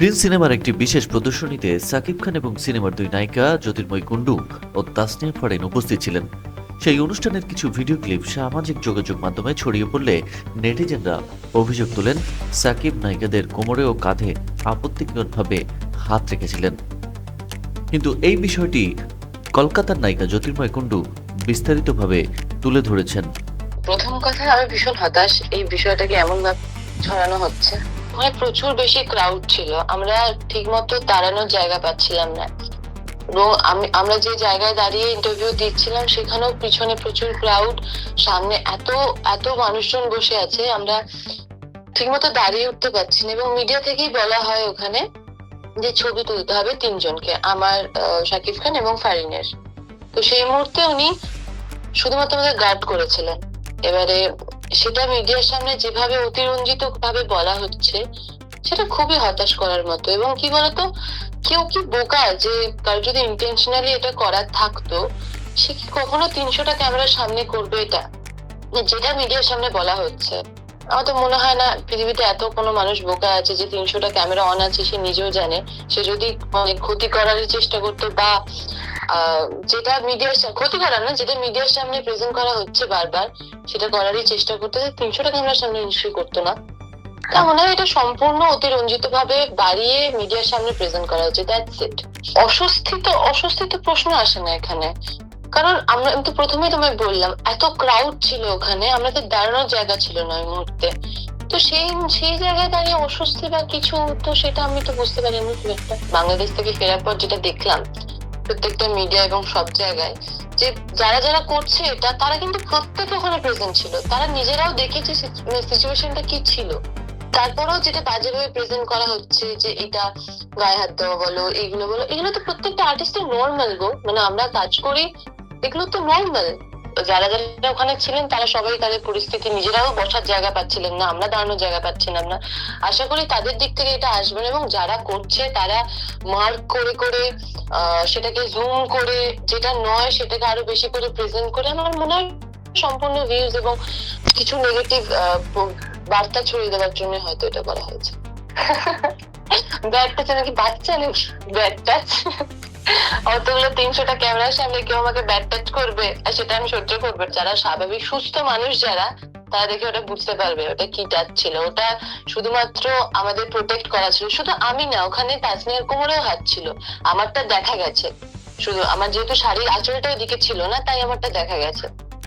Prince সিনেমার একটি বিশেষ প্রদর্শনীতে সাকিব খান এবং সিনেমার দুই নায়িকা জ্যোতির্ময় কুণ্ডু ও তাসনিয়া ফারিন উপস্থিত ছিলেন। সেই অনুষ্ঠানের কিছু ভিডিও ক্লিপ সামাজিক যোগাযোগ মাধ্যমে ছড়িয়ে পড়লে নেটিজেনরা অভিযোগ তোলেন সাকিব নায়িকাদের কোমরে ও কাঁধে আপত্তিকরভাবে হাত রেখেছিলেন। কিন্তু এই বিষয়টি কলকাতার নায়িকা জ্যোতির্ময় কুণ্ডু বিস্তারিতভাবে তুলে ধরেছেন। প্রথম কথা, আমি ভীষণ হতাশ এই বিষয়টাকে এমন ভাবে ছড়ানো হচ্ছে। প্রচুর বেশি ক্রাউড ছিল, আমরা ঠিকমতো দাঁড়ানোর জায়গা পাচ্ছিলাম না, এবং আমরা যে জায়গায় দাঁড়িয়ে ইন্টারভিউ দিচ্ছিলাম সেখানেও পিছনে প্রচুর ক্রাউড, সামনে এত এত মানুষজন বসে আছে, আমরা ঠিকমতো দাঁড়িয়ে উঠতে পারছি না। এবং মিডিয়া থেকেই বলা হয় ওখানে যে ছবি তুলতে হবে তিনজনকে, আমার, শাকিব খান এবং ফারিনের। তো সেই মুহূর্তে উনি শুধুমাত্র আমাদের গার্ড করেছিলেন। এবারে সেটা মিডিয়ার সামনে যেভাবে অতিরঞ্জিত ভাবে বলা হচ্ছে, সেটা খুবই হতাশ করার মতো। এবং কি বলতো, কেউ কি বোকা যে কারো যদি ইন্টেনশনালি এটা করার থাকতো, সে কি কখনো 300টা ক্যামেরার সামনে করবে এটা, যেটা মিডিয়ার সামনে বলা হচ্ছে? আমার তো মনে হয় না পৃথিবীতে এত কোনো মানুষ বোকা আছে যে 300টা ক্যামেরা অন আছে সে নিজেও জানে। সে যদি ক্ষতি করার চেষ্টা করতো, বা যেটা মিডিয়ার ক্ষতি করার না, যেটা মিডিয়ার সামনে প্রেজেন্ট করা হচ্ছে বারবার, সেটা করারই চেষ্টা করতে, 300টা ক্যামেরার সামনে নিশ্চয়ই করতো না। তা মনে হয় এটা সম্পূর্ণ অতিরঞ্জিত ভাবে বাড়িয়ে মিডিয়ার সামনে প্রেজেন্ট করা হচ্ছে, দ্যাটস ইট। অস্বস্তি তো প্রশ্ন আসে না এখানে, কারণ আমি তো প্রথমেই তোমায় বললাম এত ক্রাউড ছিল ওখানে, আমাদের দাঁড়ানোর জায়গা ছিল না ওই মুহূর্তে। তো সেই জায়গায় দাঁড়িয়ে অস্বস্তি বা কিছু, তো সেটা আমি তো বুঝতে পারিনি খুব একটা। বাংলাদেশ থেকে ফেরার পর যেটা দেখলাম প্রত্যেকটা মিডিয়া এবং সব জায়গায়, যে যারা যারা করছে এটা, তারা কিন্তু প্রত্যেকে ওখানে প্রেজেন্ট ছিল, তারা নিজেরাও দেখেছে সিচুয়েশনটা কি ছিল। তারপরেও যেটা বাজেভাবে প্রেজেন্ট করা হচ্ছে, যে এটা গায়ে হাত দেওয়া বলো, এগুলো বলো, এগুলো তো প্রত্যেকটা আর্টিস্টের নর্মাল গো, মানে আমরা কাজ করি, এগুলো তো নর্মাল। যারা যারা ওখানে ছিলেন তারা সবাই তাদের পরিস্থিতি, নিজেরাও বসার জায়গা পাচ্ছিলেন না, আমরা দাঁড়ানোর জায়গা পাচ্ছিলাম না। আশা করি তাদের দিক থেকে এটা আসবে না, এবং যারা করছে তারা মার্ক করে করে, সেটাকে জুম করে, যেটা নয় সেটাকে আরো বেশি করে প্রেজেন্ট করে, আমার মনে হয় সম্পূর্ণ ভিউজ এবং কিছু নেগেটিভ বার্তা ছড়িয়ে দেওয়ার জন্য হয়তো এটা করা হয়েছে। ব্যাড টাচ নাকি বাচ্চা নেই, ব্যাড টাচ অতগুলো 300টা ক্যামেরার সামনে কেউ আমাকে ব্যাড টাচ করবে, আর সেটা আমি সহ্য করবো? যারা স্বাভাবিক সুস্থ মানুষ যারা, তারা দেখে ওটা বুঝতে পারবে ওটা কি টাচ ছিল। ওটা শুধুমাত্র আমাদের প্রোটেক্ট করা ছিল। শুধু আমি না, ওখানে তাসনিয়ার কোমরেও হাত ছিল, আমারটা দেখা গেছে। শুধু আমার যেহেতু শাড়ির আঁচলটা ওইদিকে ছিল না, তাই আমারটা দেখা গেছে।